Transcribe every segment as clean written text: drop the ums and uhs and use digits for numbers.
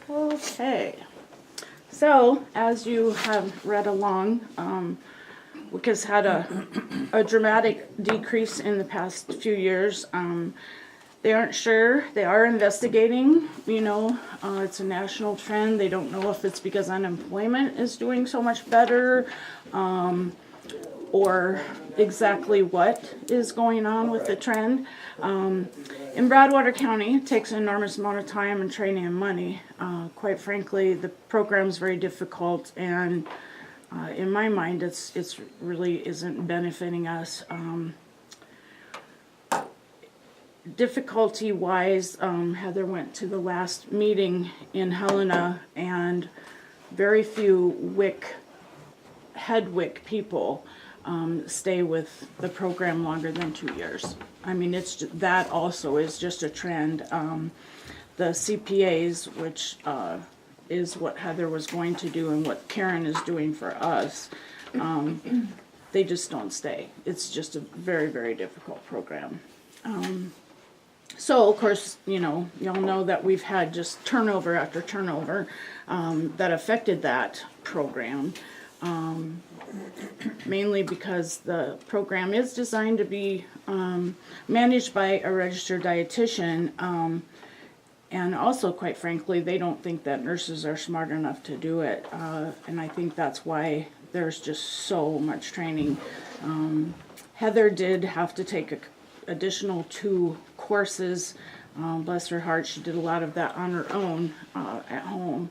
Okay. So, as you have read along, WIC has had a dramatic decrease in the past few years. They aren't sure. They are investigating. It's a national trend. They don't know if it's because unemployment is doing so much better, or exactly what is going on with the trend. In Broadwater County, it takes an enormous amount of time and training and money. Quite frankly, the program's very difficult, and in my mind, it's really isn't benefiting us. Difficulty-wise, Heather went to the last meeting in Helena, and very few head WIC people stay with the program longer than 2 years. I mean, that also is just a trend. The CPAs, which is what Heather was going to do and what Karen is doing for us, they just don't stay. It's just a very, very difficult program. So, of course, y'all know that we've had just turnover after turnover that affected that program. Mainly because the program is designed to be managed by a registered dietitian, and also, quite frankly, they don't think that nurses are smart enough to do it, and I think that's why there's just so much training. Heather did have to take an additional 2 courses. Bless her heart, she did a lot of that on her own at home.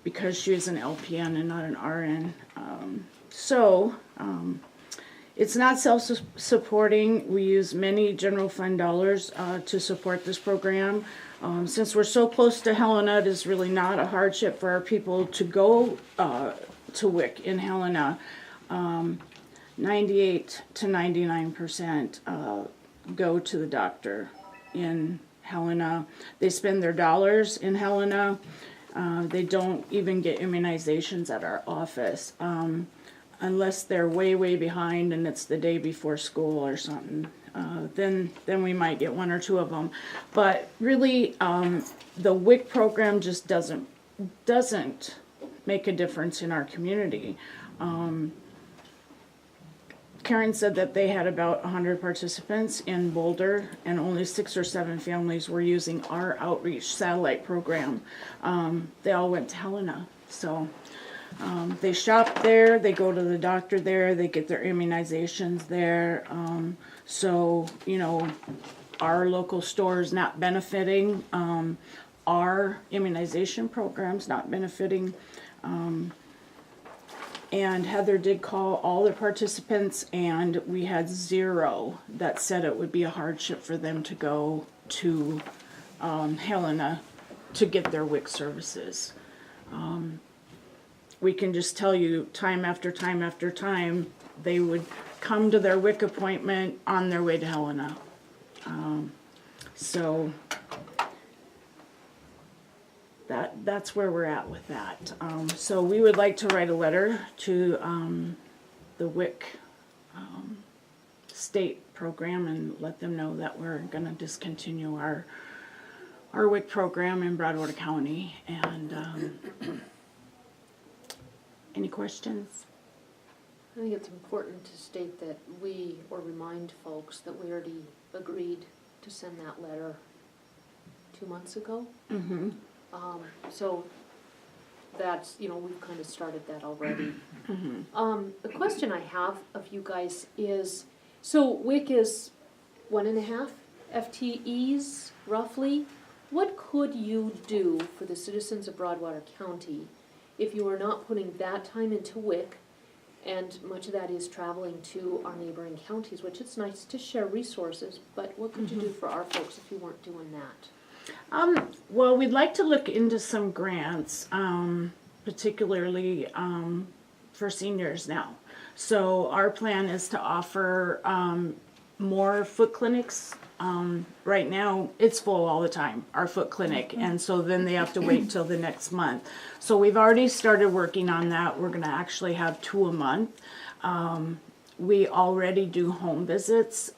Because she is an LPN and not an RN. It's not self-supporting. We use many general fund dollars to support this program. Since we're so close to Helena, it is really not a hardship for our people to go to WIC in Helena. 98 to 99% go to the doctor in Helena. They spend their dollars in Helena. They don't even get immunizations at our office, unless they're way, way behind and it's the day before school or something. Then we might get 1 or 2 of them. But really, the WIC program just doesn't make a difference in our community. Karen said that they had about 100 participants in Boulder, and only 6 or 7 families were using our outreach satellite program. They all went to Helena. So they shop there, they go to the doctor there, they get their immunizations there. Our local stores not benefiting, our immunization programs not benefiting. And Heather did call all the participants, and we had 0 that said it would be a hardship for them to go to Helena to get their WIC services. We can just tell you time after time after time, they would come to their WIC appointment on their way to Helena. That's where we're at with that. So we would like to write a letter to the WIC state program and let them know that we're going to discontinue our WIC program in Broadwater County. And any questions? I think it's important to state that remind folks that we already agreed to send that letter 2 months ago. Mm-hmm. So that's, we've kind of started that already. Mm-hmm. The question I have of you guys is, so WIC is 1.5 FTEs, roughly. What could you do for the citizens of Broadwater County if you are not putting that time into WIC, and much of that is traveling to our neighboring counties, which it's nice to share resources, but what could you do for our folks if you weren't doing that? Well, we'd like to look into some grants, particularly for seniors now. So our plan is to offer more foot clinics. Right now, it's full all the time, our foot clinic, and so then they have to wait till the next month. So we've already started working on that. We're going to actually have 2 a month. we already do home visits,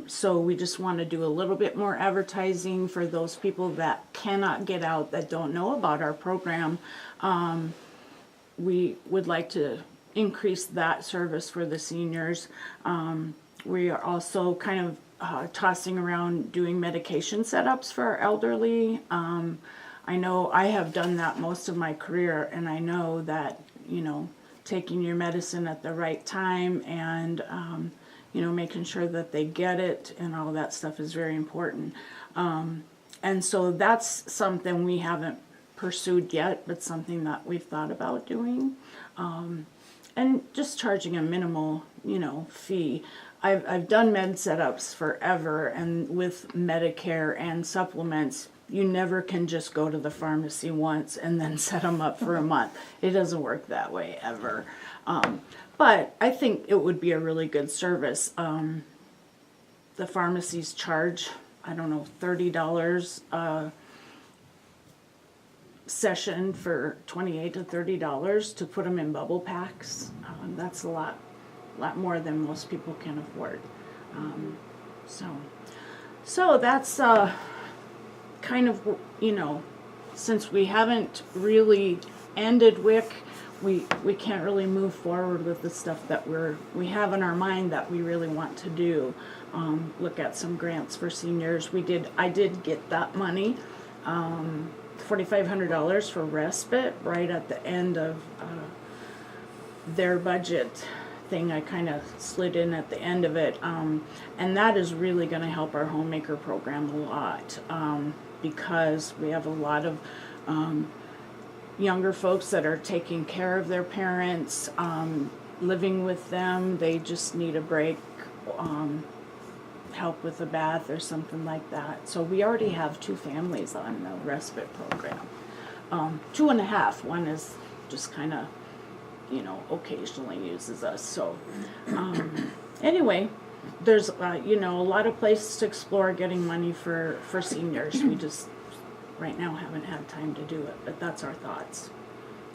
so we just want to do a little bit more advertising for those people that cannot get out, that don't know about our program. We would like to increase that service for the seniors. We are also kind of tossing around doing medication setups for our elderly. I know I have done that most of my career, and I know that, taking your medicine at the right time and, making sure that they get it and all that stuff is very important. And so that's something we haven't pursued yet, but something that we've thought about doing. And just charging a minimal, fee. I've done med setups forever, and with Medicare and supplements, you never can just go to the pharmacy once and then set them up for a month. It doesn't work that way ever. But I think it would be a really good service. The pharmacies charge, I don't know, $30 a session for $28 to $30 to put them in bubble packs. That's a lot more than most people can afford. So that's kind of, since we haven't really ended WIC, we can't really move forward with the stuff that we have in our mind that we really want to do. Look at some grants for seniors. I did get that money, $4,500 for respite right at the end of their budget thing. I kind of slid in at the end of it, and that is really going to help our homemaker program a lot, because we have a lot of younger folks that are taking care of their parents, living with them. They just need a break, help with a bath or something like that. So we already have 2 families on the respite program. 2.5. One is just kind of, occasionally uses us. So anyway, there's a lot of places to explore getting money for seniors. We just right now haven't had time to do it, but that's our thoughts.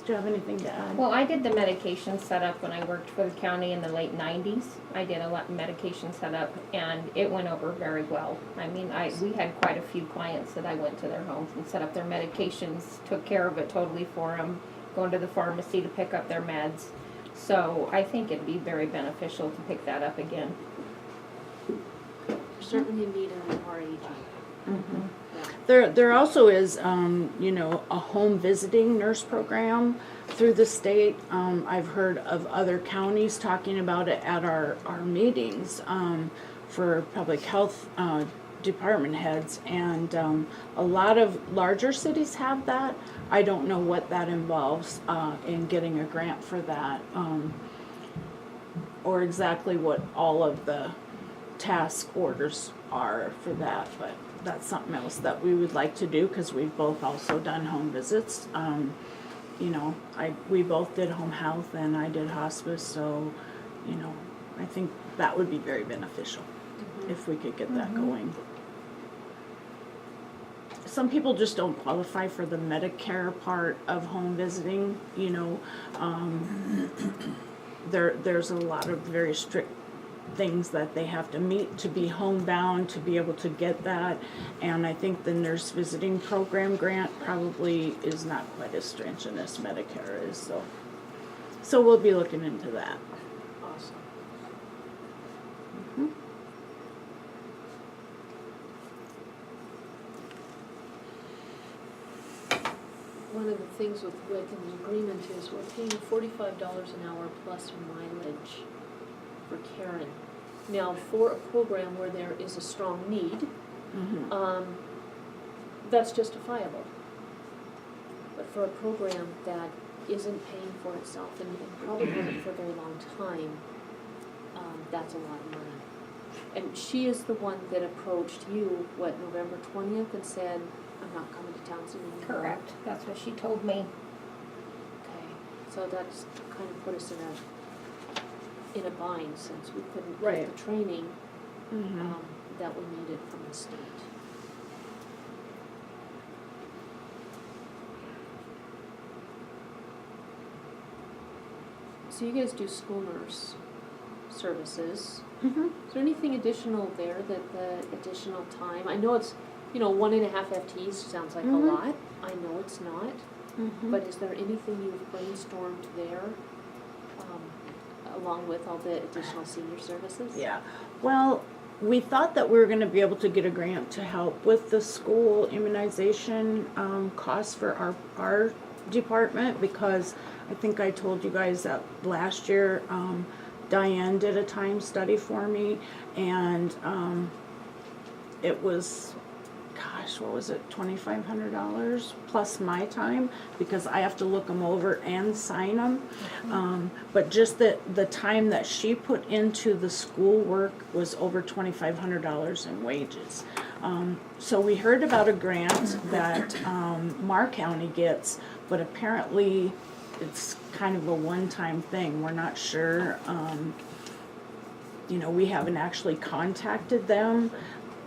Do you have anything to add? Well, I did the medication setup when I worked for the county in the late 90s. I did a lot of medication setup, and it went over very well. I mean, we had quite a few clients that I went to their homes and set up their medications, took care of it totally for them, going to the pharmacy to pick up their meds. So I think it'd be very beneficial to pick that up again. Certainly a need in our aging. Mm-hmm. There also is, a home visiting nurse program through the state. I've heard of other counties talking about it at our meetings for public health department heads, and a lot of larger cities have that. I don't know what that involves in getting a grant for that, or exactly what all of the task orders are for that, but that's something else that we would like to do, because we've both also done home visits. We both did home health and I did hospice, so I think that would be very beneficial if we could get that going. Some people just don't qualify for the Medicare part of home visiting. There's a lot of very strict things that they have to meet to be homebound to be able to get that, and I think the nurse visiting program grant probably is not quite as stringent as Medicare is, so we'll be looking into that. Awesome. Mm-hmm. One of the things with WIC and the agreement is we're paying $45 an hour plus mileage for Karen. Now, for a program where there is a strong need, Mm-hmm. That's justifiable. But for a program that isn't paying for itself and probably hasn't for a very long time, that's a lot of money. And she is the one that approached you, November 20th, and said, I'm not coming to Townsend anymore. Correct. That's what she told me. Okay, so that's kind of put us in a bind, since we couldn't Right. get the training Mm-hmm. that we needed from the state. So you guys do school nurse services. Mhm. Is there anything additional there that the additional time, I know it's, 1.5 FTEs sounds like a Mhm. lot, I know it's not, but is there anything you've brainstormed there, along with all the additional senior services? Yeah, well, we thought that we were gonna be able to get a grant to help with the school immunization, costs for our department, because I think I told you guys that last year, Diane did a time study for me, and, it was, gosh, what was it, $2,500 plus my time, because I have to look them over and sign them. But just the time that she put into the school work was over $2,500 in wages. So we heard about a grant that, Marr County gets, but apparently it's kind of a one-time thing, we're not sure. We haven't actually contacted them.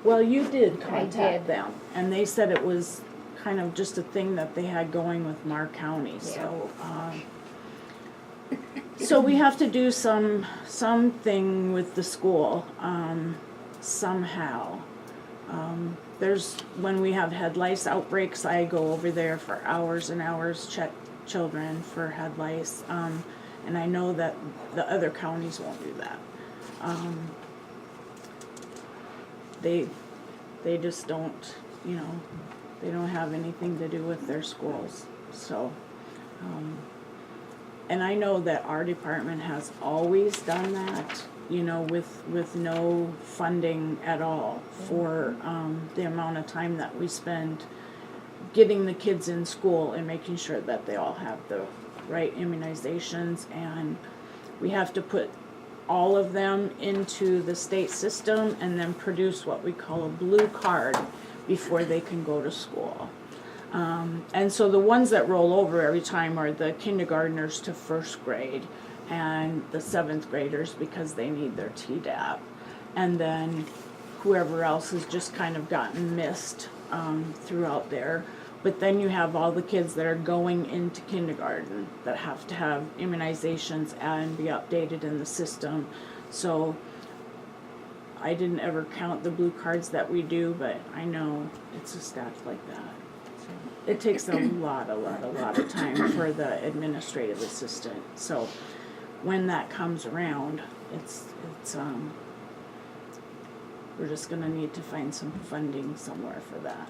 Well, you did contact them, and they said it was kind of just a thing that they had going with Marr County, so we have to do something with the school, somehow. When we have head lice outbreaks, I go over there for hours and hours, check children for head lice, and I know that the other counties won't do that. They just don't, they don't have anything to do with their schools, so. And I know that our department has always done that, with no funding at all for, the amount of time that we spend getting the kids in school and making sure that they all have the right immunizations, and we have to put all of them into the state system and then produce what we call a blue card before they can go to school. And so the ones that roll over every time are the kindergartners to first grade and the 7th graders, because they need their TDAP. And then whoever else has just kind of gotten missed throughout there. But then you have all the kids that are going into kindergarten that have to have immunizations and be updated in the system. So I didn't ever count the blue cards that we do, but I know it's a staff like that. So it takes a lot of time for the administrative assistant. So when that comes around, it's we're just gonna need to find some funding somewhere for that.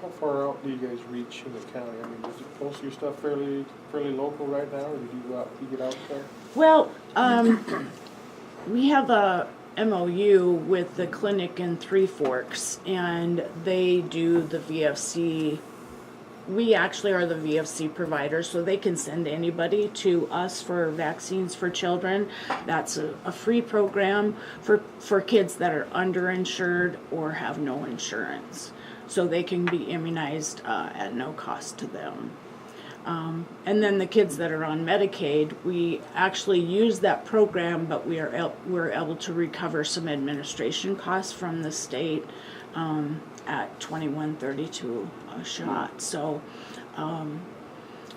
How far out do you guys reach in the county? I mean, is most of your stuff fairly local right now, or did you get out there? Well, we have a MOU with the clinic in Three Forks, and they do the VFC. We actually are the VFC provider, so they can send anybody to us for vaccines for children. That's a free program for kids that are underinsured or have no insurance. So they can be immunized at no cost to them. And then the kids that are on Medicaid, we actually use that program, but we're able to recover some administration costs from the state at $21.32 a shot. So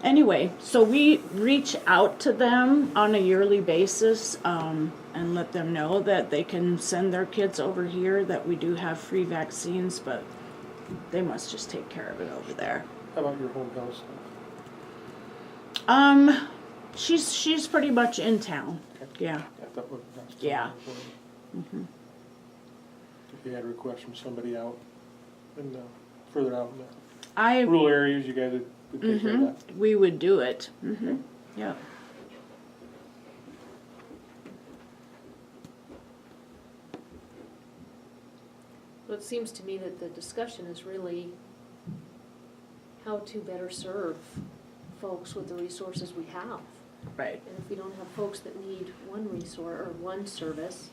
anyway, so we reach out to them on a yearly basis and let them know that they can send their kids over here, that we do have free vaccines, but they must just take care of it over there. How about your home health stuff? She's pretty much in town. Yeah. That would, that's Yeah. important. If you had requests from somebody out in further out in the rural areas, you guys would take care of that. We would do it. Yeah. Well, it seems to me that the discussion is really how to better serve folks with the resources we have. Right. And if we don't have folks that need one resource or one service,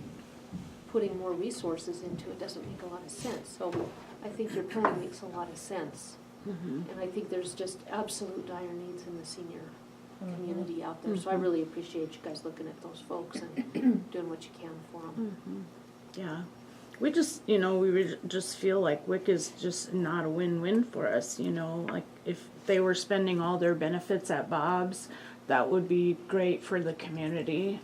putting more resources into it doesn't make a lot of sense. So I think your plan makes a lot of sense. And I think there's just absolute dire needs in the senior community out there. So I really appreciate you guys looking at those folks and doing what you can for them. Yeah. We just, we just feel like WIC is just not a win-win for us, like if they were spending all their benefits at Bob's, that would be great for the community.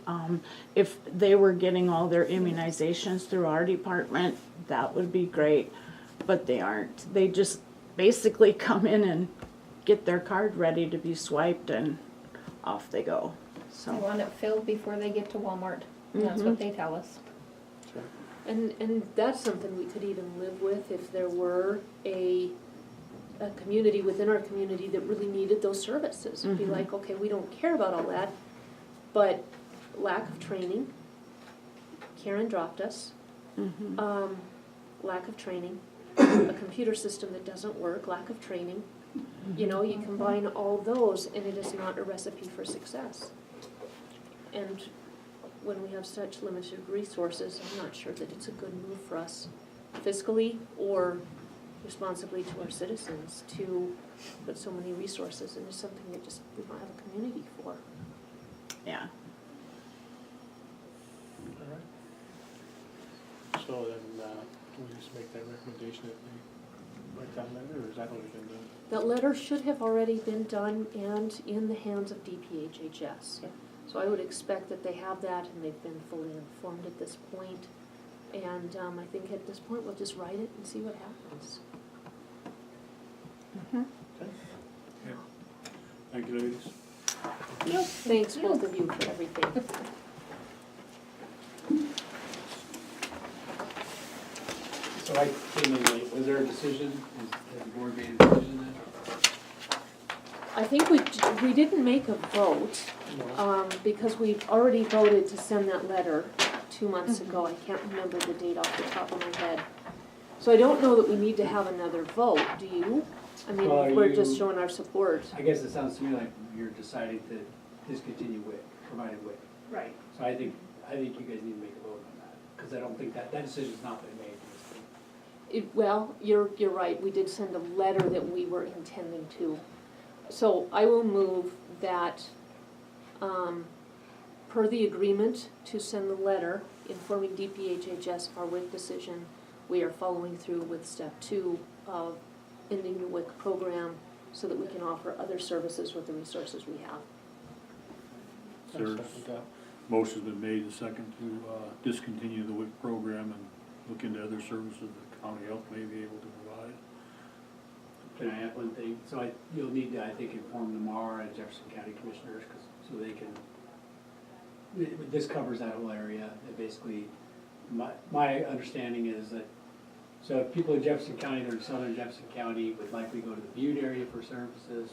If they were getting all their immunizations through our department, that would be great, but they aren't. They just basically come in and get their card ready to be swiped and off they go, They so. want it filled before they get to Walmart, and that's what they tell us. Sure. And that's something we could even live with if there were a community within our community that really needed those services. It'd be like, okay, we don't care about all that, but lack of training, Karen dropped us, lack of training, a computer system that doesn't work, lack of training. You know, you combine all those and it is not a recipe for success. And when we have such limited resources, I'm not sure that it's a good move for us fiscally or responsibly to our citizens to put so many resources into something that just we don't have a community for. Yeah. All right. So then, can we just make that recommendation that we write that letter, or is that already been done? That letter should have already been done and in the hands of DPHHS. Yeah. So I would expect that they have that and they've been fully informed at this point. And I think at this point, we'll just write it and see what happens. Thank you, ladies. Thanks, both of you, for everything. So I came in late, was there a decision, has the board made a decision then? I think we didn't make a vote, because we've already voted to send that letter 2 months ago. I can't remember the date off the top of my head. So I don't know that we need to have another vote, do you? I mean, Well, we're just you- showing our support. I guess it sounds to me like you're deciding to discontinue WIC, provided WIC. Right. So I think you guys need to make a vote on that, because I don't think that decision's not been made. Well, you're right, we did send a letter that we were intending to. So I will move that, per the agreement to send the letter informing DPHHS of our WIC decision, we are following through with step 2 of ending the WIC program so that we can offer other services with the resources we have. There's motion's been made and second to discontinue the WIC program and look into other services that county health may be able to provide. Can I add one thing? So you'll need to, I think, inform the MAR and Jefferson County Commissioners, so they can, this covers that whole area. It basically, my understanding is that, so if people in Jefferson County, that are in southern Jefferson County, would likely go to the Butte area for services.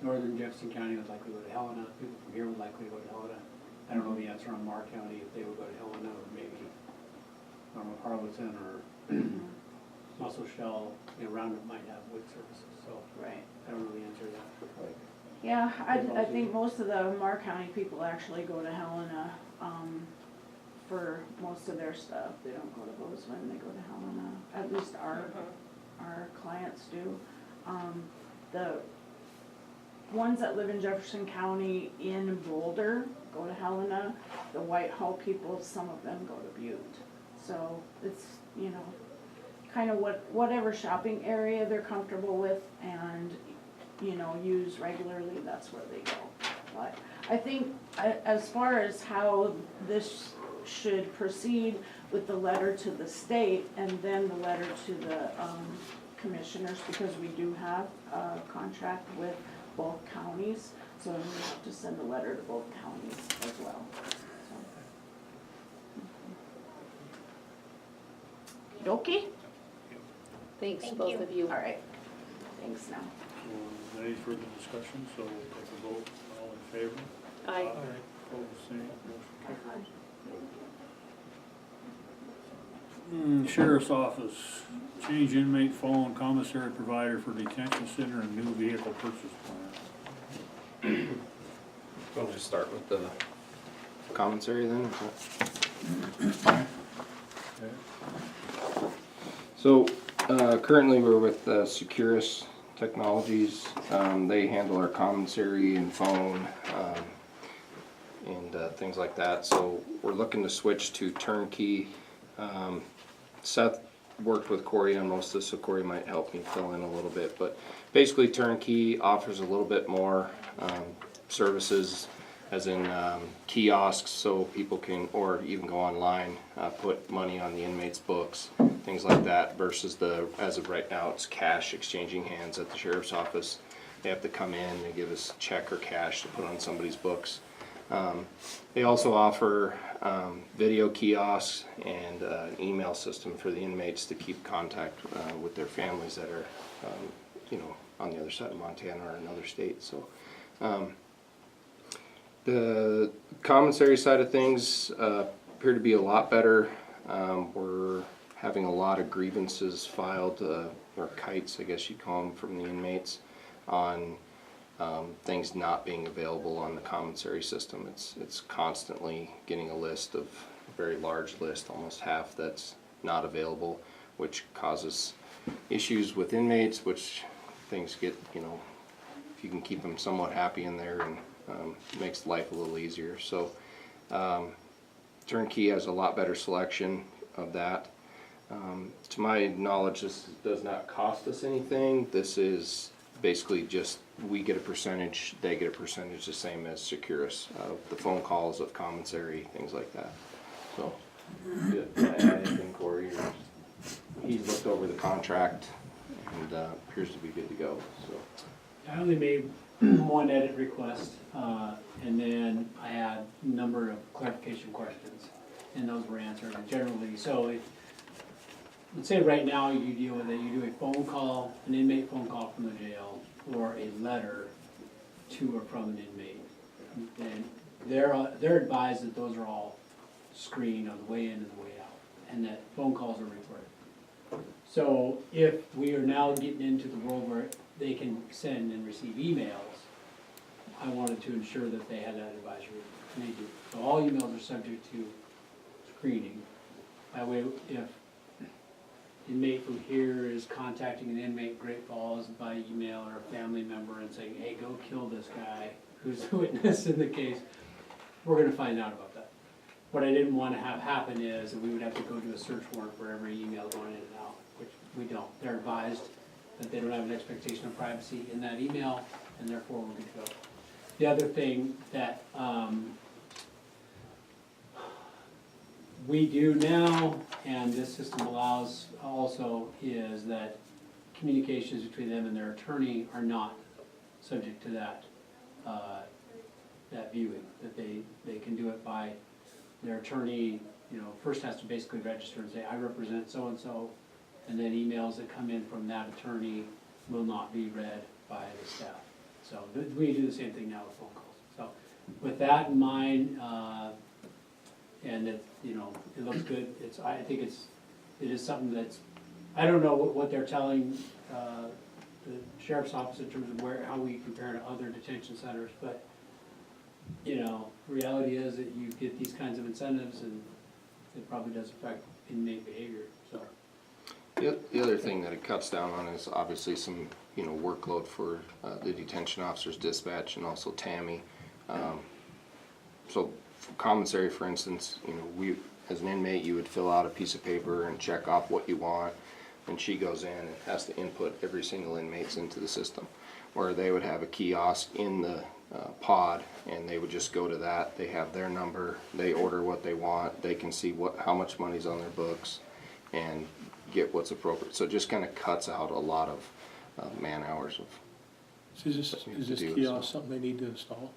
Northern Jefferson County would likely go to Helena. People from here would likely go to Helena. I don't know the answer on MAR County, if they would go to Helena or maybe Normal Carleton or Muscle Shell, Roundup might have WIC services, so Right. I don't know the answer to that. Yeah, I think most of the Marr County people actually go to Helena, for most of their stuff. They don't go to Bozeman, they go to Helena, at least our clients do. The ones that live in Jefferson County in Boulder go to Helena. The Whitehall people, some of them go to Butte. So it's, kind of whatever shopping area they're comfortable with and, use regularly, that's where they go. But I think as far as how this should proceed with the letter to the state and then the letter to the commissioners, because we do have a contract with both counties, so we have to send a letter to both counties as well. So. Okay? Thanks, both of you. All right. Thanks now. So, any further discussion? So we'll take a vote. All in favor? Aye. Opposed, same. Motion carries. Sheriff's Office, change inmate phone commissary provider for detention center and new vehicle purchase plan. We'll just start with the commissary then. Okay. So, currently we're with Securus Technologies. They handle our commissary and phone, and things like that. So we're looking to switch to turnkey. Seth worked with Corey on most of this, so Corey might help me fill in a little bit. But basically turnkey offers a little bit more services, as in kiosks, so people can, or even go online, put money on the inmates' books, things like that, versus as of right now, it's cash exchanging hands at the sheriff's office. They have to come in, they give us check or cash to put on somebody's books. They also offer video kiosks and an email system for the inmates to keep contact with their families that are, on the other side of Montana or another state. So the commissary side of things appear to be a lot better. We're having a lot of grievances filed, or kites, I guess you'd call them, from the inmates on things not being available on the commissary system. It's constantly getting a list of a very large list, almost half that's not available, which causes issues with inmates, which things get, if you can keep them somewhat happy in there, and makes life a little easier. So Turnkey has a lot better selection of that. To my knowledge, this does not cost us anything. This is basically just, we get a percentage, they get a percentage, the same as Securus, the phone calls of commissary, things like that. So, anything, Corey? He's looked over the contract and appears to be good to go. So I only made one edit request, and then I had a number of clarification questions, and those were answered. And generally, so let's say right now you deal with it, you do a phone call, an inmate phone call from the jail, or a letter to or from an inmate. And they're advised that those are all screened on the way in and the way out, and that phone calls are recorded. So if we are now getting into the world where they can send and receive emails, I wanted to ensure that they had that advisory, and they do. So all emails are subject to screening. That way, if inmate from here is contacting an inmate in Great Falls by email, or a family member, and saying, hey, go kill this guy who's the witness in the case, we're gonna find out about that. What I didn't wanna have happen is that we would have to go do a search warrant for every email going in and out, which we don't. They're advised that they don't have an expectation of privacy in that email, and therefore we're good to go. The other thing that we do now, and this system allows also, is that communications between them and their attorney are not subject to that viewing. That they can do it by their attorney, first has to basically register and say, I represent so-and-so, and then emails that come in from that attorney will not be read by the staff. So we do the same thing now with phone calls. So with that in mind, and it looks good. I think it is something that's, I don't know what they're telling the sheriff's office in terms of how we compare to other detention centers, but reality is that you get these kinds of incentives, and it probably does affect inmate behavior. So the other thing that it cuts down on is obviously some workload for the detention officers, dispatch, and also Tammy. So for commissary, for instance, we, as an inmate, you would fill out a piece of paper and check off what you want, and she goes in and has to input every single inmate's into the system. Or they would have a kiosk in the pod, and they would just go to that. They have their number, they order what they want, they can see how much money's on their books, and get what's appropriate. So it just kind of cuts out a lot of man hours of. So is this kiosk something they need to install?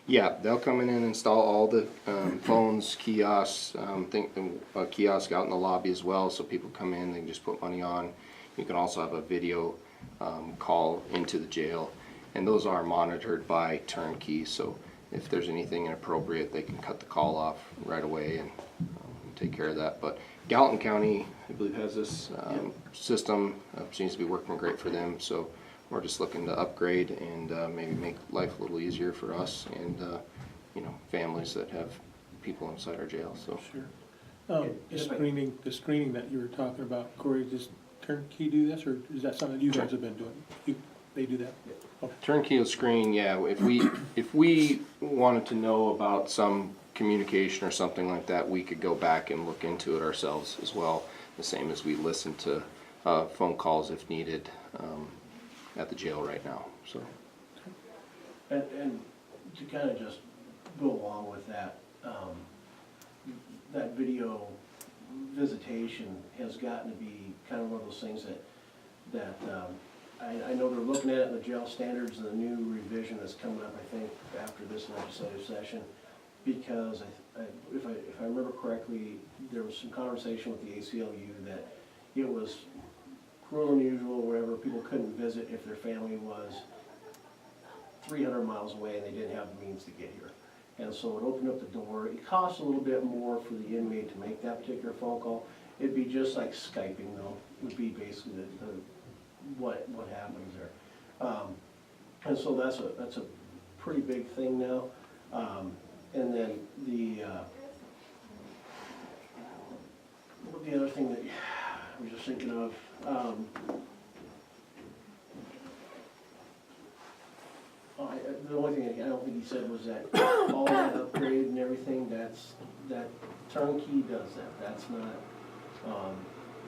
Yeah, they'll come in and install all the phones, kiosks, a kiosk out in the lobby as well, so people come in, they can just put money on. You can also have a video call into the jail, and those are monitored by Turnkey, so if there's anything inappropriate, they can cut the call off right away and take care of that. But Gallatin County, I believe, has this system. Seems to be working great for them, so we're just looking to upgrade and maybe make life a little easier for us and families that have people inside our jail. So Sure. The screening that you were talking about, Corey, does Turnkey do this, or is that something you guys have been doing? They do that? Okay. Turnkey will screen, yeah. If we wanted to know about some communication or something like that, we could go back and look into it ourselves as well, the same as we listen to phone calls if needed at the jail right now. So. And to kind of just go along with that, that video visitation has gotten to be kind of one of those things that I know they're looking at it in the jail standards and the new revision that's coming up, I think, after this legislative session. Because if I remember correctly, there was some conversation with the ACLU that it was cruel and unusual, wherever people couldn't visit if their family was 300 miles away and they didn't have the means to get here. And so it opened up the door. It costs a little bit more for the inmate to make that particular phone call. It'd be just like Skyping though, would be basically what happens there. And so that's a pretty big thing now. And then the other thing that I was just thinking of, the only thing I don't think he said was that all that upgrade and everything, that turnkey does that.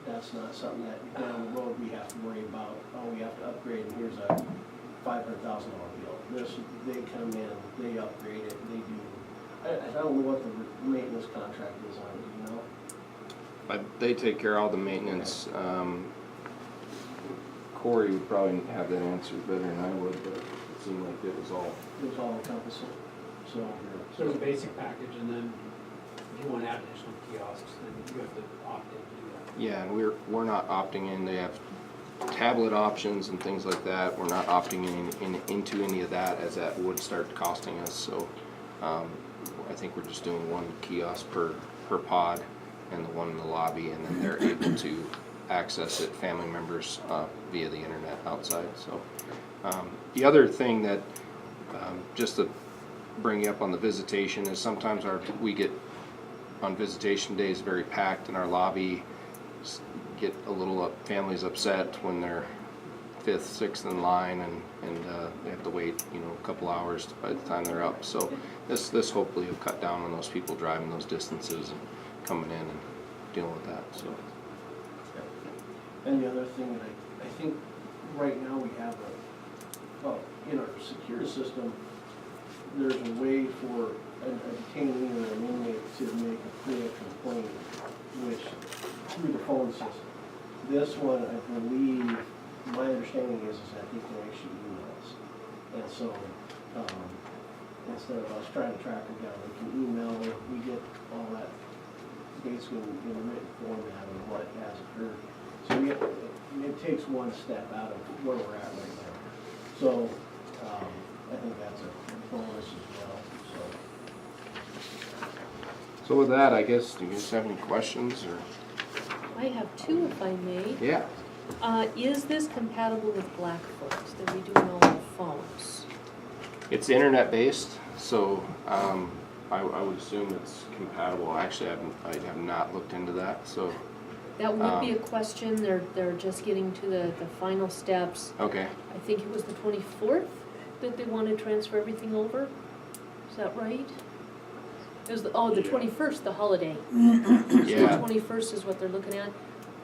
That's not something that down the road we have to worry about. Oh, we have to upgrade and here's a $500,000 bill. They come in, they upgrade it, they do. I don't know what the maintenance contract is on it, do you know? They take care of all the maintenance. Corey would probably have that answer better than I would, but it seemed like it was all. It was all encompassing, so. So there's a basic package, and then if you want to add additional kiosks, then you have to opt in to do that. Yeah, and we're not opting in. They have tablet options and things like that. We're not opting into any of that, as that would start costing us. So I think we're just doing one kiosk per pod and the one in the lobby, and then they're able to access it, family members, via the internet outside. So the other thing that just to bring you up on the visitation is sometimes we get on visitation days very packed in our lobby, get a little families upset when they're 5th, 6th in line, and they have to wait, a couple hours by the time they're up. So this hopefully will cut down on those people driving those distances and coming in and dealing with that. So. And the other thing that I think right now we have in our secure system, there's a way for a detainee or an inmate to make a clear complaint, which through the phone system. This one, I believe, my understanding is that they can actually email us. And so, instead of us trying to track them down, they can email, we get all that basically in a written format of what has occurred. So it takes one step out of where we're at right now. So, I think that's a bonus as well, So with that, I guess, do you guys have any questions or? I have two, if I may. Yeah. Is this compatible with Blackfoot, that we do on all the phones? It's internet based, so I would assume it's compatible. Actually, I have not looked into that, so. That would be a question, they're just getting to the final steps. Okay. I think it was the 24th that they want to transfer everything over, is that right? It was the 21st, the holiday. So the Yeah. 21st is what they're looking at.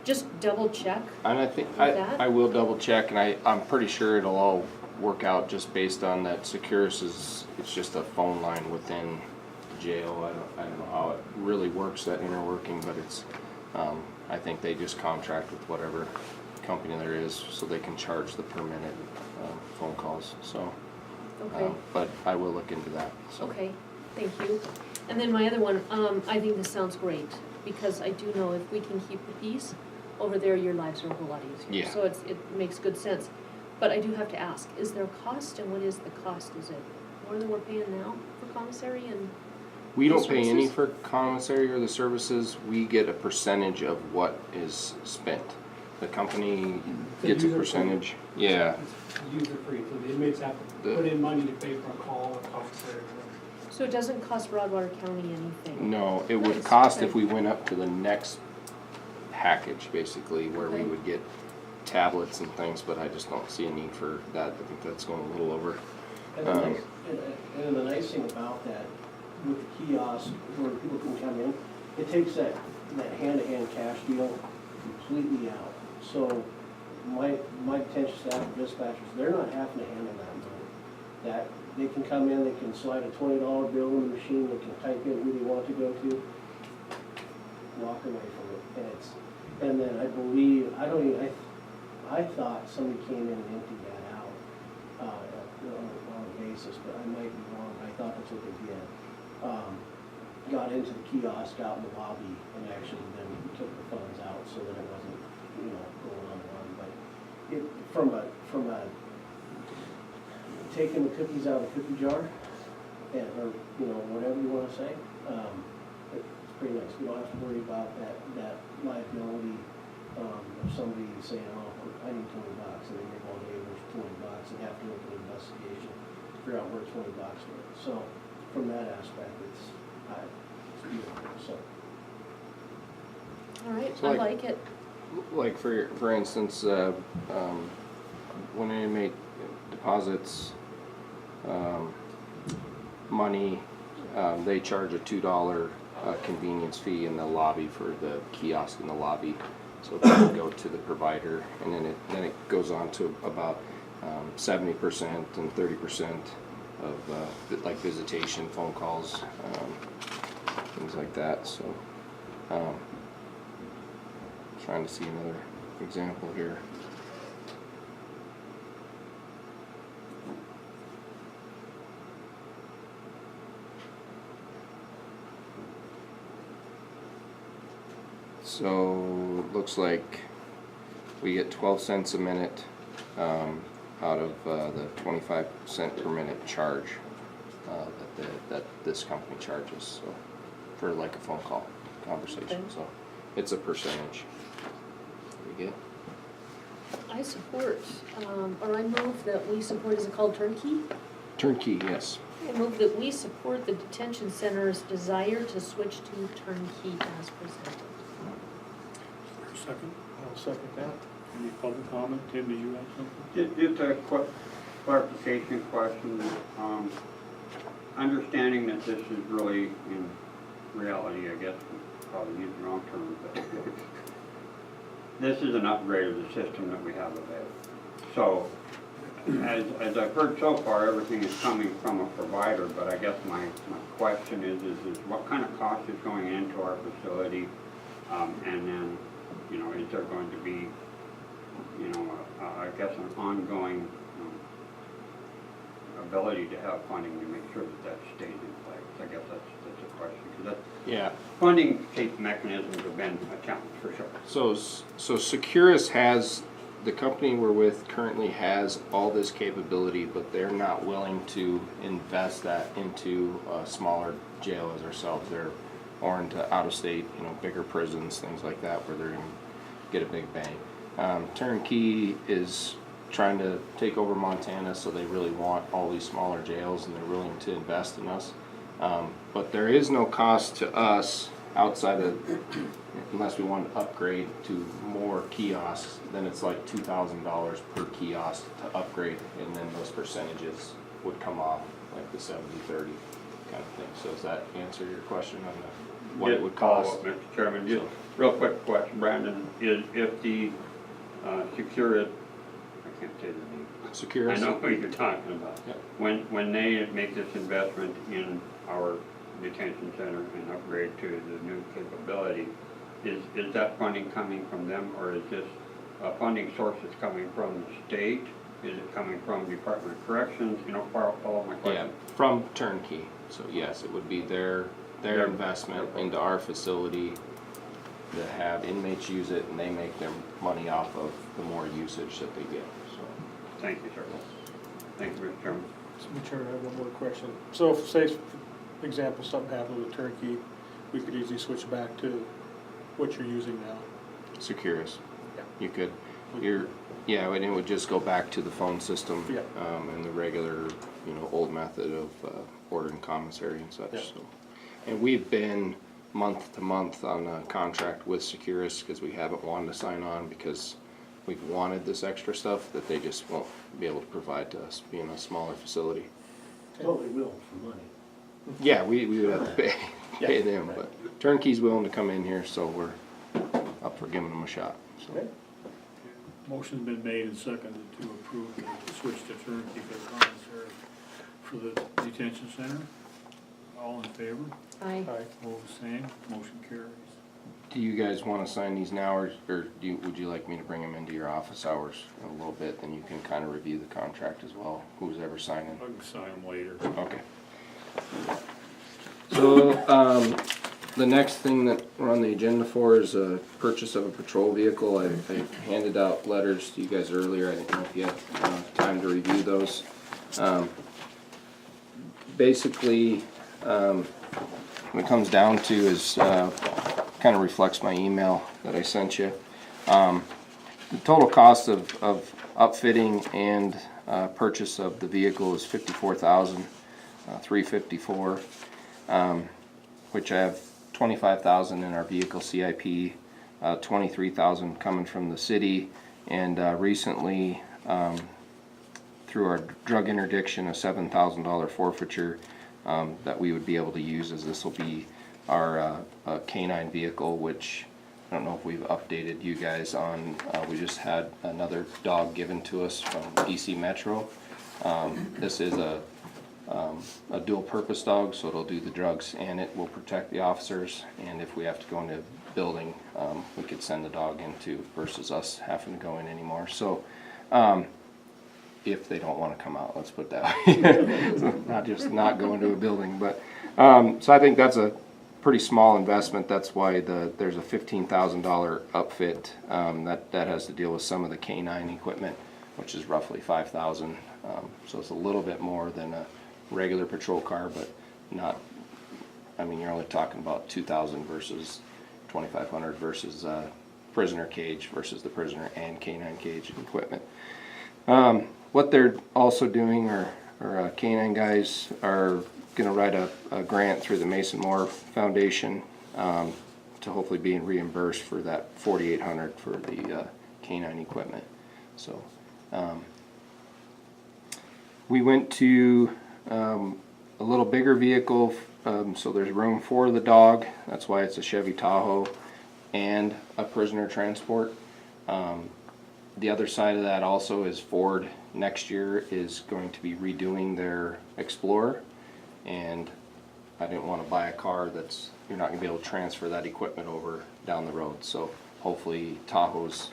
Just double check. And I think that? I will double check, and I'm pretty sure it'll all work out just based on that Securus it's just a phone line within the jail. I don't know how it really works, that inner working, but it's I think they just contract with whatever company there is, so they can charge the per minute phone calls. So, Okay. but I will look into that. So. Okay, thank you. And then my other one, I think this sounds great, because I do know if we can keep the peace, over there your lives are a whole lot easier. Yeah. So it makes good sense. But I do have to ask, is there a cost, and what is the cost? Is it more than we're paying now for commissary and? We don't pay any services? for commissary or the services. We get a percentage of what is spent. The company It's a gets a user fee. percentage. Yeah. It's user free, so the inmates have to put in money to pay for a call or commissary. So it doesn't cost Broadwater County anything? No, it would Nice, cost okay. if we went up to the next package, basically, where we Okay. would get tablets and things, but I just don't see a need for that. I think that's going a little over. well. And the nice thing about that, with the kiosk, where people can come in, it takes that hand-to-hand cash deal completely out. So my detention staff and dispatchers, they're not having to handle that money. that they can come in, they can slide a $20 bill in the machine, they can type in who they want to go to, walk away from it, and then I believe, I thought somebody came in and emptied that out, on a basis, but I might be wrong, I thought that's what they did. Got into the kiosk out in the lobby and actually then took the funds out so that it wasn't, going on and on, but it, from a, taking the cookies out of the cookie jar, and, or, whatever you wanna say, it's pretty nice. We don't have to worry about that liability, of somebody saying, oh, I need $20, and then they go, hey, there's $20, and have to open an investigation, figure out where $20 went. So, from that aspect, it's beautiful, so. All right, So I like- like it. Like for instance, when an inmate deposits money, they charge a $2 convenience fee in the lobby for the kiosk in the lobby. So they can go to the provider, and then it goes on to about 70% and 30% of like visitation, phone calls, things like that. So. Trying to see another example here. So it looks like we get 12 cents a minute out of the 25-cent per minute charge that this company charges, so for like a phone call conversation. So it's a percentage. We get. I support, or I move that we support, is it called Turnkey? Turnkey, yes. I move that we support the detention center's desire to switch to Turnkey as presented. For a second, I'll second that. any public comment? Tim, did you have something? Just a quick clarification question. Understanding that this is really, in reality, I guess, probably used the wrong term, but this is an upgrade of the system that we have available. So, as I've heard so far, everything is coming from a provider, but I guess my question is what kind of cost is going into our facility? And then, is there going to be, I guess an ongoing ability to have funding to make sure that stays in place? I guess that's a question, because Yeah. funding mechanisms have been a challenge for sure. So Securus has, the company we're with currently has all this capability, but they're not willing to invest that into a smaller jail as ourselves. Or into out-of-state, bigger prisons, things like that, where they're gonna get a big bang. Turnkey is trying to take over Montana, so they really want all these smaller jails, and they're willing to invest in us. But there is no cost to us outside of, unless we want to upgrade to more kiosks, then it's like $2,000 per kiosk to upgrade, and then those percentages would come off, like the 70-30 kind of thing. So does that answer your question on what it would cost? Mr. Chairman, just real quick question, Brandon, is if the Securus, I can't say the name. Securus? I know who you're talking about. Yep. When they make this investment in our detention center and upgrade to the new capability, is that funding coming from them, or is this funding source that's coming from the state? Is it coming from Department of Corrections? Follow my question. Yeah, from Turnkey. So yes, it would be their investment into our facility to have inmates use it, and they make their money off of the more usage that they get, so. Thank you, sir. Thank you, Mr. Chairman. Mr. Chairman, I have one more question. So if, say, for example, something happened with Turnkey, we could easily switch back to what you're using now. Securus. Yeah. You could, and it would just go back to the phone system. Yeah. And the regular, old method of ordering commissary and such, Yeah. so. And we've been month to month on a contract with Securus, because we haven't wanted to sign on, because we've wanted this extra stuff that they just won't be able to provide to us, being a smaller facility. Well, they will for money. Yeah, we would have to pay Yeah. them, but Turnkey's willing to come in here, so we're up for giving them a shot. So. Okay. Motion's been made and seconded to approve the switch to Turnkey for the commissary. for the detention center. All in favor? Aye. All the same, motion carries. Do you guys wanna sign these now, or would you like me to bring them into your office hours in a little bit, then you can kinda review the contract as well, who's ever signing? I can sign them later. Okay. So, the next thing that we're on the agenda for is a purchase of a patrol vehicle. I handed out letters to you guys earlier, I didn't know if you had time to review those. Basically, what it comes down to is, kind of reflects my email that I sent you. The total cost of upfitting and purchase of the vehicle is $54,354, which I have $25,000 in our vehicle CIP, $23,000 coming from the city, and recently through our drug interdiction, a $7,000 forfeiture that we would be able to use, as this will be our canine vehicle, which I don't know if we've updated you guys on. We just had another dog given to us from DC Metro. This is a dual purpose dog, so it'll do the drugs and it will protect the officers, and if we have to go into a building, we could send the dog into versus us having to go in anymore. So if they don't want to come out, let's put it that way. So not just not go into a building, but so I think that's a pretty small investment. That's why there's a $15,000 upfit that has to deal with some of the canine equipment, which is roughly $5,000. So it's a little bit more than a regular patrol car, but not. I mean, you're only talking about $2,000 versus $2,500 versus prisoner cage versus the prisoner and canine cage equipment. What they're also doing, or canine guys are going to write a grant through the Mason Moore Foundation to hopefully be reimbursed for that $4,800 for the canine equipment. So we went to a little bigger vehicle, so there's room for the dog. That's why it's a Chevy Tahoe and a prisoner transport. The other side of that also is Ford next year is going to be redoing their Explorer, and I didn't want to buy a car that's you're not going to be able to transfer that equipment over down the road. So hopefully Tahoes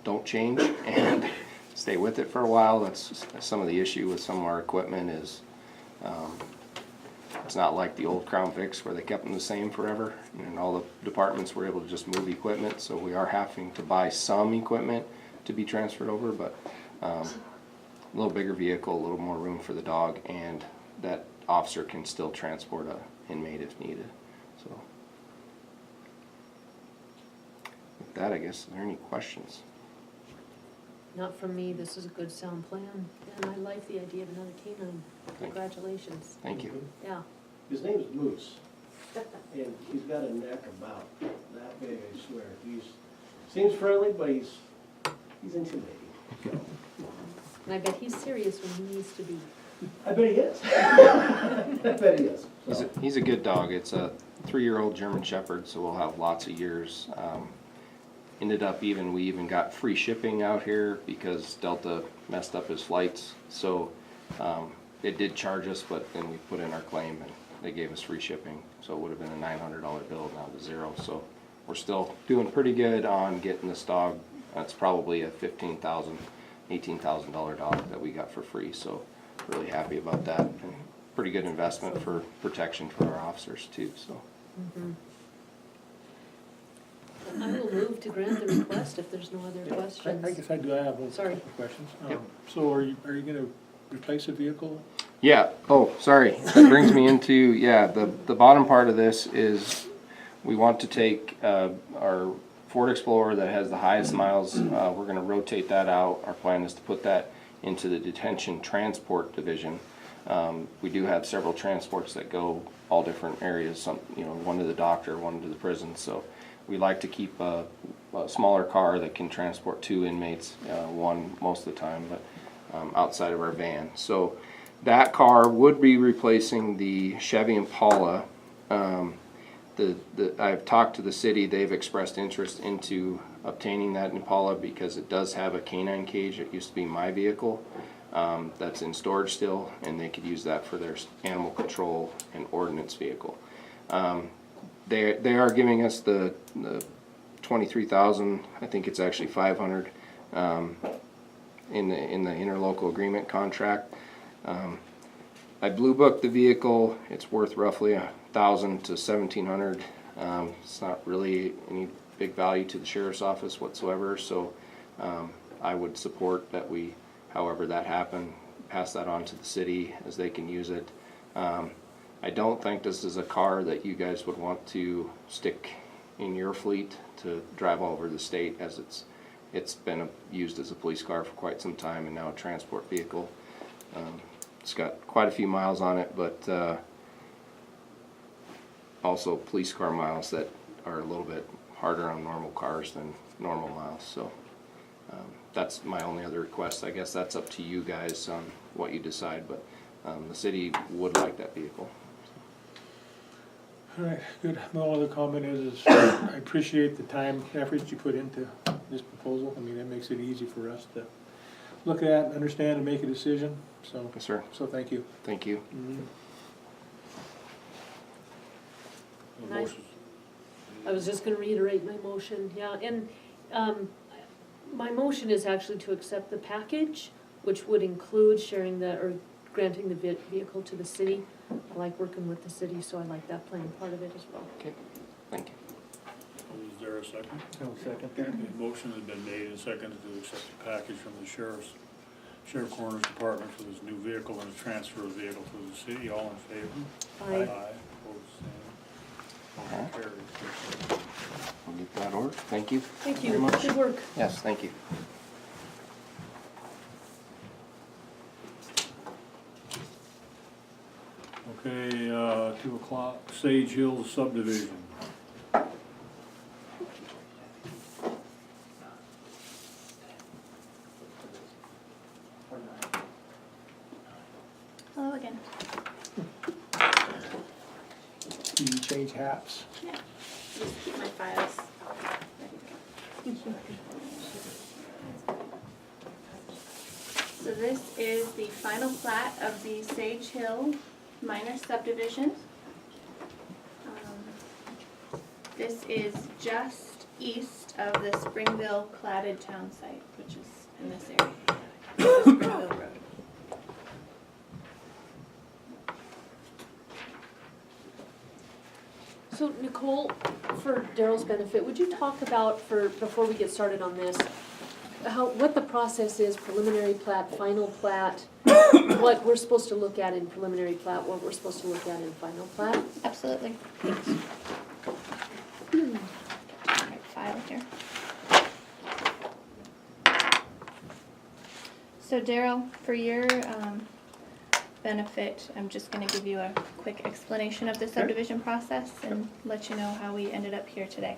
don't change and stay with it for a while. That's some of the issue with some of our equipment is it's not like the old Crown Vics where they kept them the same forever, and all the departments were able to just move equipment. So we are having to buy some equipment to be transferred over, but a little bigger vehicle, a little more room for the dog, and that officer can still transport a inmate if needed. So with that, I guess, are there any questions? Not from me, this is a good sound plan, and I like the idea of another canine. Congratulations. Thank you. Yeah. His name's Moose, and he's got a neck about that big, I swear. Seems friendly, but he's intimidating. And I bet he's serious when he needs to be. I bet he is. I bet he is. He's a good dog. It's a 3-year-old German Shepherd, so we'll have lots of years. We even got free shipping out here because Delta messed up his flights. So it did charge us, but then we put in our claim and they gave us free shipping. So it would have been a $900 bill, now to $0. So we're still doing pretty good on getting this dog. That's probably a $15,000, $18,000 dog that we got for free. So really happy about that. And pretty good investment for protection for our officers too. So. I will move to grant the request if there's no other questions. I guess I have a Sorry. couple questions. Yep. So are you gonna replace a vehicle? Yeah, oh, sorry, that brings me into, yeah, the bottom part of this is we want to take our Ford Explorer that has the highest miles, we're gonna rotate that out. Our plan is to put that into the detention transport division. We do have several transports that go all different areas, some, one to the doctor, one to the prison, so we like to keep a smaller car that can transport 2 inmates, one most of the time, but outside of our van. So that car would be replacing the Chevy Impala. I've talked to the city, they've expressed interest into obtaining that Impala because it does have a canine cage. It used to be my vehicle. that's in storage still, and they could use that for their animal control and ordnance vehicle. They are giving us the 23,000, I think it's actually 500, in the interlocal agreement contract. I blue booked the vehicle. It's worth roughly $1,000 to $1,700. It's not really any big value to the sheriff's office whatsoever, so I would support that we, however that happened, pass that on to the city as they can use it. I don't think this is a car that you guys would want to stick in your fleet to drive all over the state, as it's been used as a police car for quite some time and now a transport vehicle. It's got quite a few miles on it, but also police car miles that are a little bit harder on normal cars than normal miles. So that's my only other request. I guess that's up to you guys on what you decide, but the city would like that vehicle. All right, good. My only other comment is I appreciate the time, effort you put into this proposal. I mean, that makes it easy for us to look at, understand, and make a decision. So, Yes, sir. so thank you. Thank you. The Nice. motion- I was just gonna reiterate my motion, yeah, and, my motion is actually to accept the package, which would include sharing or granting the vehicle to the city. I like working with the city, so I like that playing part of it as well. Okay, thank you. Is there a second? I'll second Okay, motion has been made and seconded to accept the package from the sheriff coroner's department for this new vehicle and the transfer of the vehicle to the city. All in favor? Aye. Opposed, same. Motion carries. We'll get that ordered. Thank you. Thank very you, much. good work. Yes, thank you. Okay, 2 o'clock, Sage Hills subdivision. Hello again. You change hats. Yeah, just keep my files. Ready to go. So this is the final plat of the Sage Hill minor subdivision. This is just east of the Springville platted town site, which is in this area. This is Springville Road. So Nicole, for Daryl's benefit, would you talk about, before we get started on this, what the process is, preliminary plat, final plat, what we're supposed to look at in preliminary plat, what we're supposed to look at in final plat? Absolutely. Right, file here. So Daryl, for your benefit, I'm just going to give you a quick explanation of the subdivision process and let you know how we ended up here today.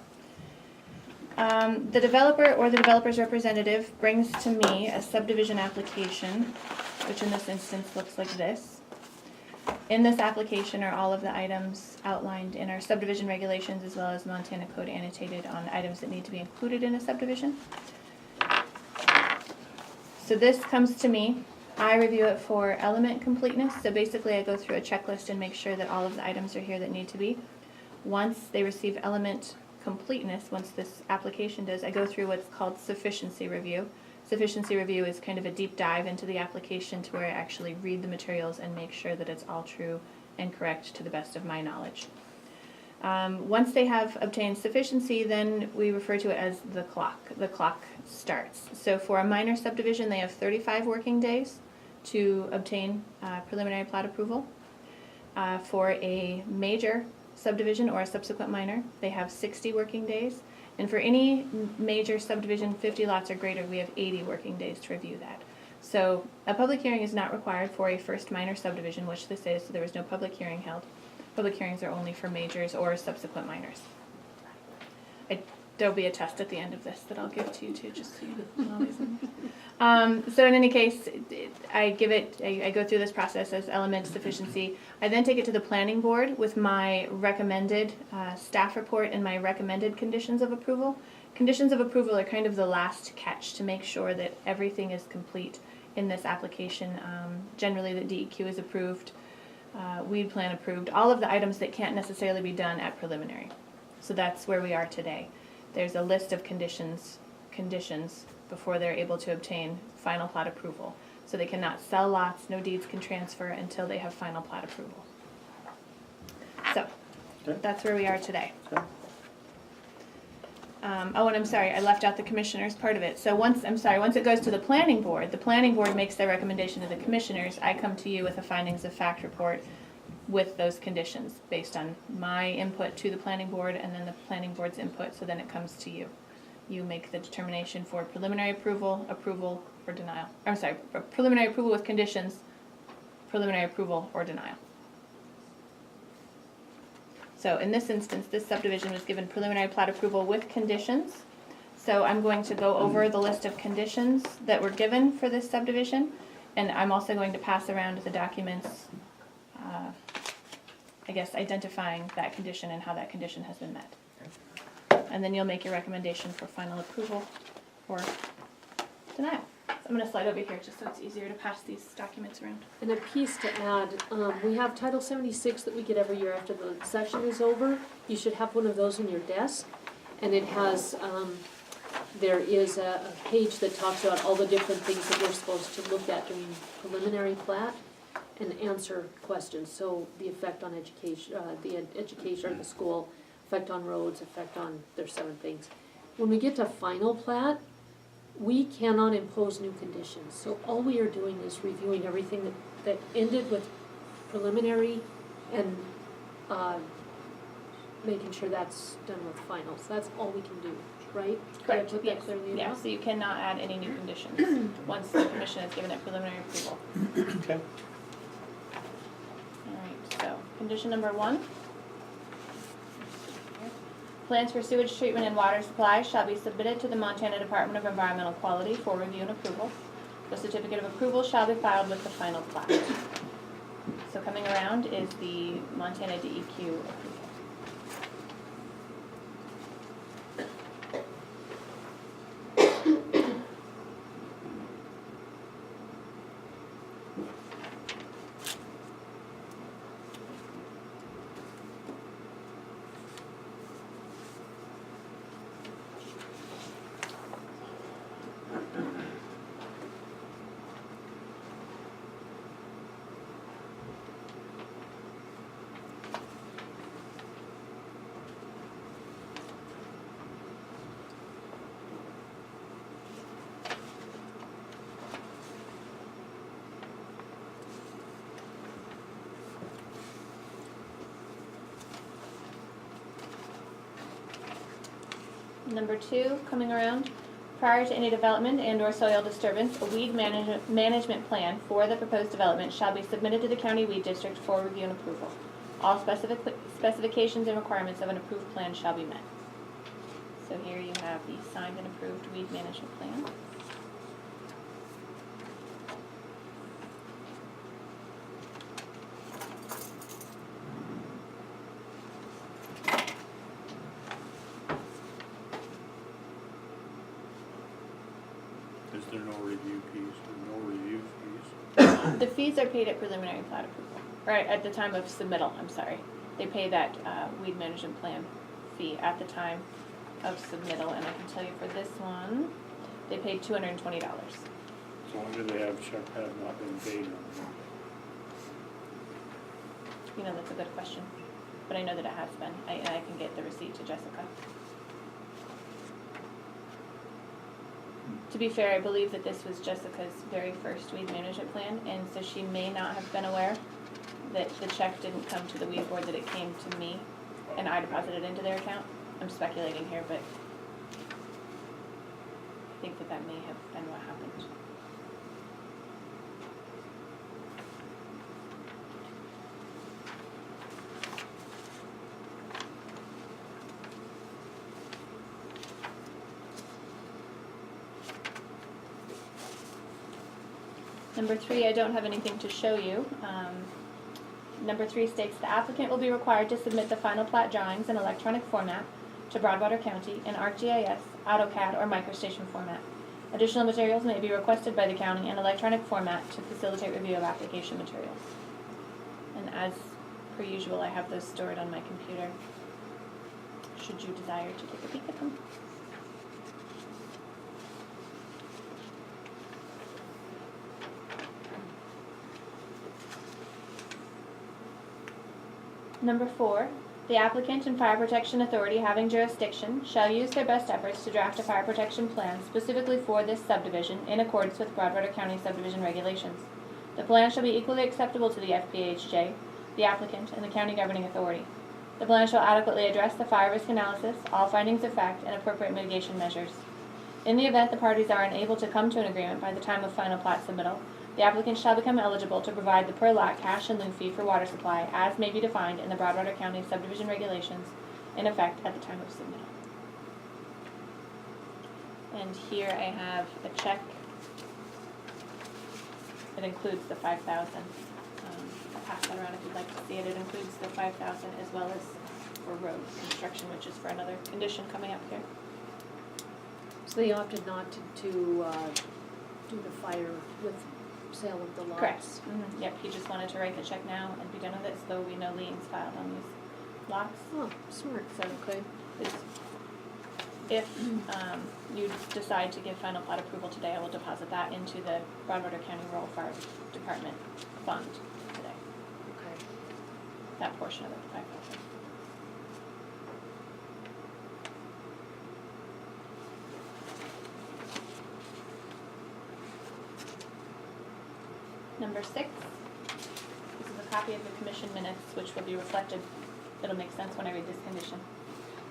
The developer or the developer's representative brings to me a subdivision application, which in this instance looks like this. In this application are all of the items outlined in our subdivision regulations, as well as Montana Code annotated on items that need to be included in a subdivision. So this comes to me. I review it for element completeness. So basically I go through a checklist and make sure that all of the items are here that need to be. Once they receive element completeness, once this application does, I go through what's called sufficiency review. Sufficiency review is kind of a deep dive into the application to where I actually read the materials and make sure that it's all true and correct to the best of my knowledge. Once they have obtained sufficiency, then we refer to it as the clock. The clock starts. So for a minor subdivision, they have 35 working days to obtain preliminary plat approval. For a major subdivision or a subsequent minor, they have 60 working days. And for any major subdivision, 50 lots or greater, we have 80 working days to review that. So a public hearing is not required for a first minor subdivision, which this is, so there was no public hearing held. Public hearings are only for majors or subsequent minors. There'll be a test at the end of this that I'll give to you too, just so you know these. So in any case, I go through this process as element sufficiency. I then take it to the planning board with my recommended staff report and my recommended conditions of approval. Conditions of approval are kind of the last catch to make sure that everything is complete in this application. Generally, the DEQ is approved, weed plan approved, all of the items that can't necessarily be done at preliminary. So that's where we are today. There's a list of conditions before they're able to obtain final plat approval. So they cannot sell lots, no deeds can transfer until they have final plat approval. So, Okay. that's where we are today. Okay. Oh, and I'm sorry, I left out the commissioners part of it. So once it goes to the planning board makes their recommendation to the commissioners. I come to you with a findings of fact report with those conditions based on my input to the planning board and then the planning board's input, so then it comes to you. You make the determination for preliminary approval, or denial. I'm sorry, for preliminary approval with conditions, preliminary approval or denial. So in this instance, this subdivision was given preliminary plat approval with conditions. So I'm going to go over the list of conditions that were given for this subdivision, and I'm also going to pass around the documents, I guess, identifying that condition and how that condition has been met. And then you'll make your recommendation for final approval or denial. So I'm gonna slide over here just so it's easier to pass these documents around. And a piece to add, we have Title 76 that we get every year after the session is over. You should have one of those in your desk. And it has, there is a page that talks about all the different things that we're supposed to look at during preliminary plat and answer questions. So the effect on education, the school, effect on roads, effect on, there's 7 things. When we get to final plat, we cannot impose new conditions. So all we are doing is reviewing everything that ended with preliminary and making sure that's done with final. So that's all we can do, right? Did I put that Yes. clearly Yeah, enough? so you cannot add any new conditions once the commission has given it preliminary approval. Okay. Alright, so condition number 1. Plans for sewage treatment and water supply shall be submitted to the Montana Department of Environmental Quality for review and approval. The certificate of approval shall be filed with the final plat. So coming around is the Montana DEQ approval. Number 2, coming around, prior to any development and or soil disturbance, a weed management plan for the proposed development shall be submitted to the county weed district for review and approval. All specifications and requirements of an approved plan shall be met. So here you have the signed and approved weed management plan. Is there no review fees, or no review fees? The fees are paid at preliminary plat approval, or at the time of submittal, I'm sorry. They pay that weed management plan fee at the time of submittal, and I can tell you for this one, they paid $220. So when did they have not been paid on? You know, that's a good question, but I know that it has been. I can get the receipt to Jessica. To be fair, I believe that this was Jessica's very first weed management plan, and so she may not have been aware that the check didn't come to the weed board, that it came to me, and I deposited it into their account. I'm speculating here, but I think that may have been what happened. Number 3, I don't have anything to show you. Number 3 states the applicant will be required to submit the final plat drawings in electronic format to Broadwater County in ArcGIS, AutoCAD, or MicroStation format. Additional materials may be requested by the county in electronic format to facilitate review of application materials. And as per usual, I have those stored on my computer, should you desire to take a peek at them. Number 4, the applicant and fire protection authority having jurisdiction shall use their best efforts to draft a fire protection plan specifically for this subdivision in accordance with Broadwater County subdivision regulations. The plan shall be equally acceptable to the FPHJ, the applicant, and the county governing authority. The plan shall adequately address the fire risk analysis, all findings of fact, and appropriate mitigation measures. In the event the parties are unable to come to an agreement by the time of final plat submittal, the applicant shall become eligible to provide the per lot cash in lieu fee for water supply as may be defined in the Broadwater County subdivision regulations in effect at the time of submittal. And here I have a check. It includes the 5,000. I'll pass that around if you'd like to see it. It includes the 5,000 as well as for road construction, which is for another condition coming up here. So they opted not to do the fire with sale of the lots? Correct. Mm-hmm. Yep, he just wanted to write the check now and be done with it, so there will be no liens filed on these lots. Oh, smart. So, Okay. if you decide to give final plat approval today, I will deposit that into the Broadwater County Rural Fire Department fund today, Okay. that portion of it, 5,000. Number 6, this is a copy of the commission minutes, which will be reflected, it'll make sense when I read this condition.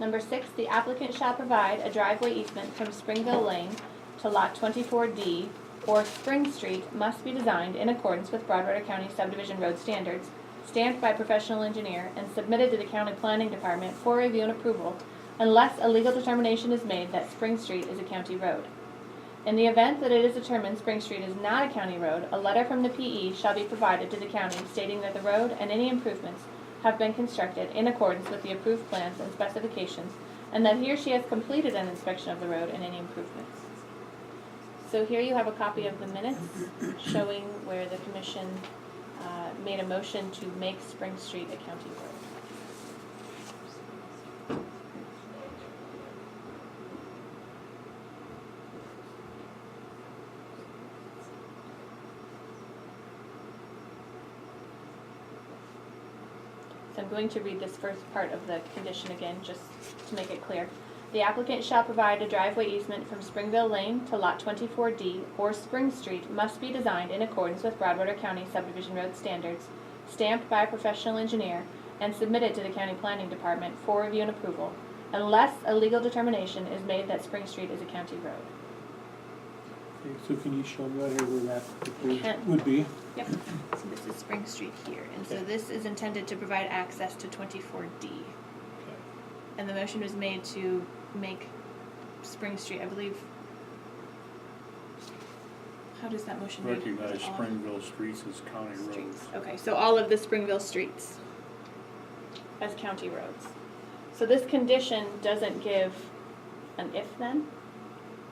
Number 6, the applicant shall provide a driveway easement from Springville Lane to Lot 24D, or Spring Street, must be designed in accordance with Broadwater County subdivision road standards, stamped by a professional engineer, and submitted to the county planning department for review and approval, unless a legal determination is made that Spring Street is a county road. In the event that it is determined Spring Street is not a county road, a letter from the PE shall be provided to the county stating that the road and any improvements have been constructed in accordance with the approved plans and specifications, and that he or she has completed an inspection of the road and any improvements. So here you have a copy of the minutes showing where the commission made a motion to make Spring Street a county road. So I'm going to read this first part of the condition again, just to make it clear. The applicant shall provide a driveway easement from Springville Lane to Lot 24D, or Spring Street, must be designed in accordance with Broadwater County subdivision road standards, stamped by a professional engineer, and submitted to the county planning department for review and approval, unless a legal determination is made that Spring Street is a county road. Okay, so can you show me out here where that Can. would be? Yep. So this is Spring Street here, and so this is intended to provide access to 24D. And the motion was made to make Spring Street, I believe. How does that motion read? Recognize All Springville streets as county roads. streets. Okay, so all of the Springville streets as county roads. So this condition doesn't give an if then.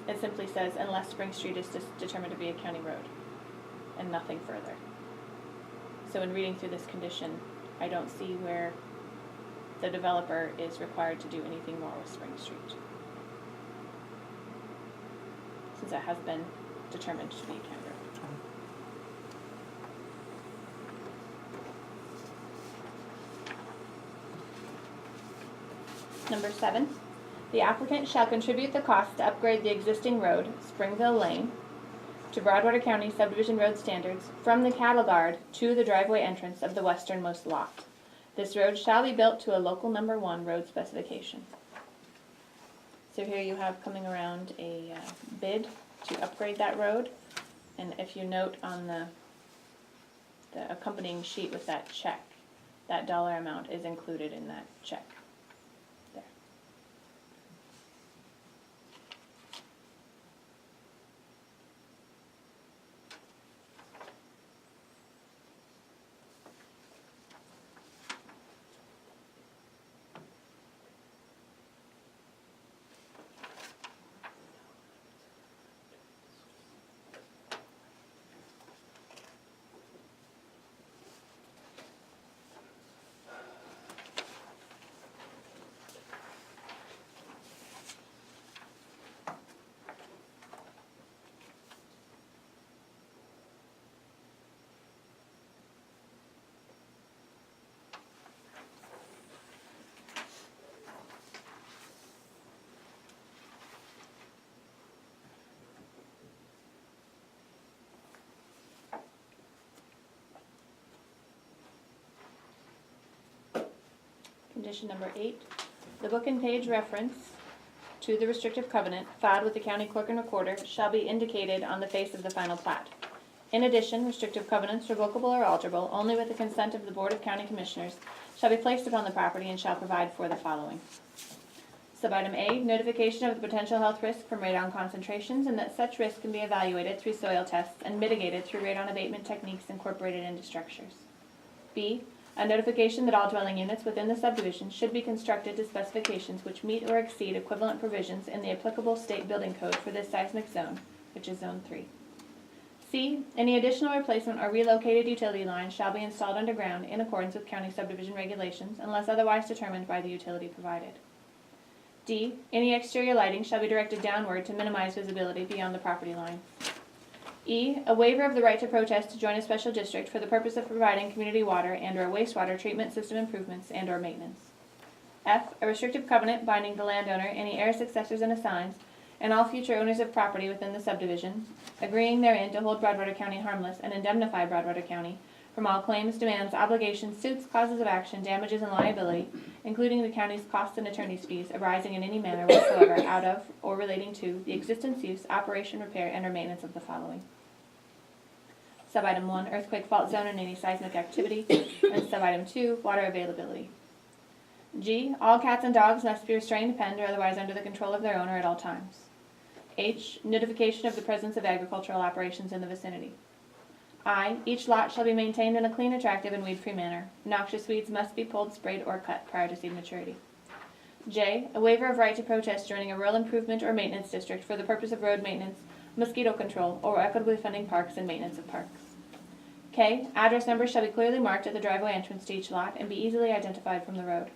It simply says unless Spring Street is determined to be a county road, and nothing further. So in reading through this condition, I don't see where the developer is required to do anything more with Spring Street, since it has been determined to be a county road. Number 7, the applicant shall contribute the cost to upgrade the existing road, Springville Lane, to Broadwater County subdivision road standards from the cattle guard to the driveway entrance of the westernmost lot. This road shall be built to a local number 1 road specification. So here you have coming around a bid to upgrade that road, and if you note on the accompanying sheet with that check, that dollar amount is included in that check. There. Condition number 8, the book and page reference to the restrictive covenant filed with the county clerk and recorder shall be indicated on the face of the final plat. In addition, restrictive covenants, revocable or alterable, only with the consent of the Board of County Commissioners, shall be placed upon the property and shall provide for the following. Subitem A, notification of the potential health risk from radon concentrations and that such risk can be evaluated through soil tests and mitigated through radon abatement techniques incorporated into structures. B, a notification that all dwelling units within the subdivision should be constructed to specifications which meet or exceed equivalent provisions in the applicable state building code for this seismic zone, which is Zone 3. C, any additional replacement or relocated utility lines shall be installed underground in accordance with county subdivision regulations unless otherwise determined by the utility provided. D, any exterior lighting shall be directed downward to minimize visibility beyond the property line. E, a waiver of the right to protest to join a special district for the purpose of providing community water and/or wastewater treatment system improvements and/or maintenance. F, a restrictive covenant binding the landowner, any heirs, successors, and assigns, and all future owners of property within the subdivision, agreeing therein to hold Broadwater County harmless and indemnify Broadwater County from all claims, demands, obligations, suits, causes of action, damages, and liability, including the county's costs and attorney's fees arising in any manner whatsoever out of or relating to the existence, use, operation, repair, and or maintenance of the following. Subitem 1, earthquake fault zone and any seismic activity, and Subitem 2, water availability. G, all cats and dogs must be restrained, penned, or otherwise under the control of their owner at all times. H, notification of the presence of agricultural operations in the vicinity. I, each lot shall be maintained in a clean, attractive, and weed-free manner. Noxious weeds must be pulled, sprayed, or cut prior to seed maturity. J, a waiver of right to protest joining a rural improvement or maintenance district for the purpose of road maintenance, mosquito control, or equitably funding parks and maintenance of parks. K, address numbers shall be clearly marked at the driveway entrance to each lot and be easily identified from the road.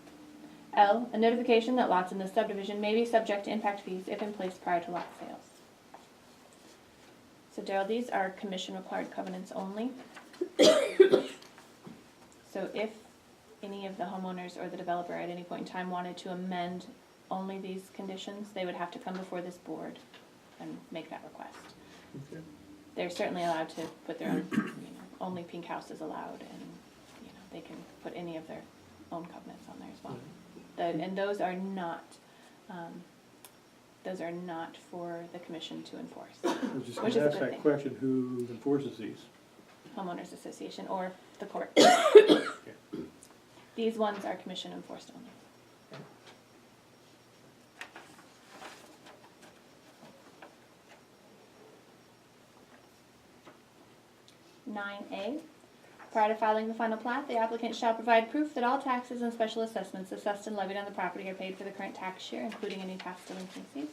L, a notification that lots in this subdivision may be subject to impact fees if in place prior to lot sales. So Daryl, these are commission-required covenants only. So if any of the homeowners or the developer at any point in time wanted to amend only these conditions, they would have to come before this board and make that request. Okay. They're certainly allowed to put their own, only Pink House is allowed, and, they can put any of their own covenants on there as well. And those are not for the commission to enforce. I was just Which is gonna a ask good that thing. question, who enforces these? Homeowners Association or the court. These ones are commission enforced only. 9A, prior to filing the final plat, the applicant shall provide proof that all taxes and special assessments assessed and levied on the property are paid for the current tax year, including any past delinquencies.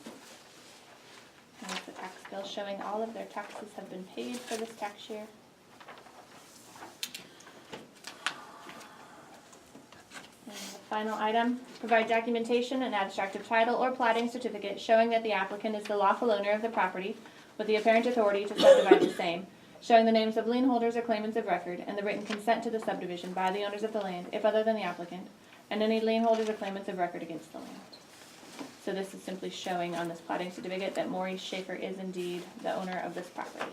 And it's the tax bill showing all of their taxes have been paid for this tax year. And the final item, provide documentation and abstract of title or platting certificate showing that the applicant is the lawful owner of the property with the apparent authority to subdivide the same, showing the names of lien holders or claimants of record and the written consent to the subdivision by the owners of the land, if other than the applicant, and any lien holders or claimants of record against the land. So this is simply showing on this platting certificate that Maurice Schaefer is indeed the owner of this property.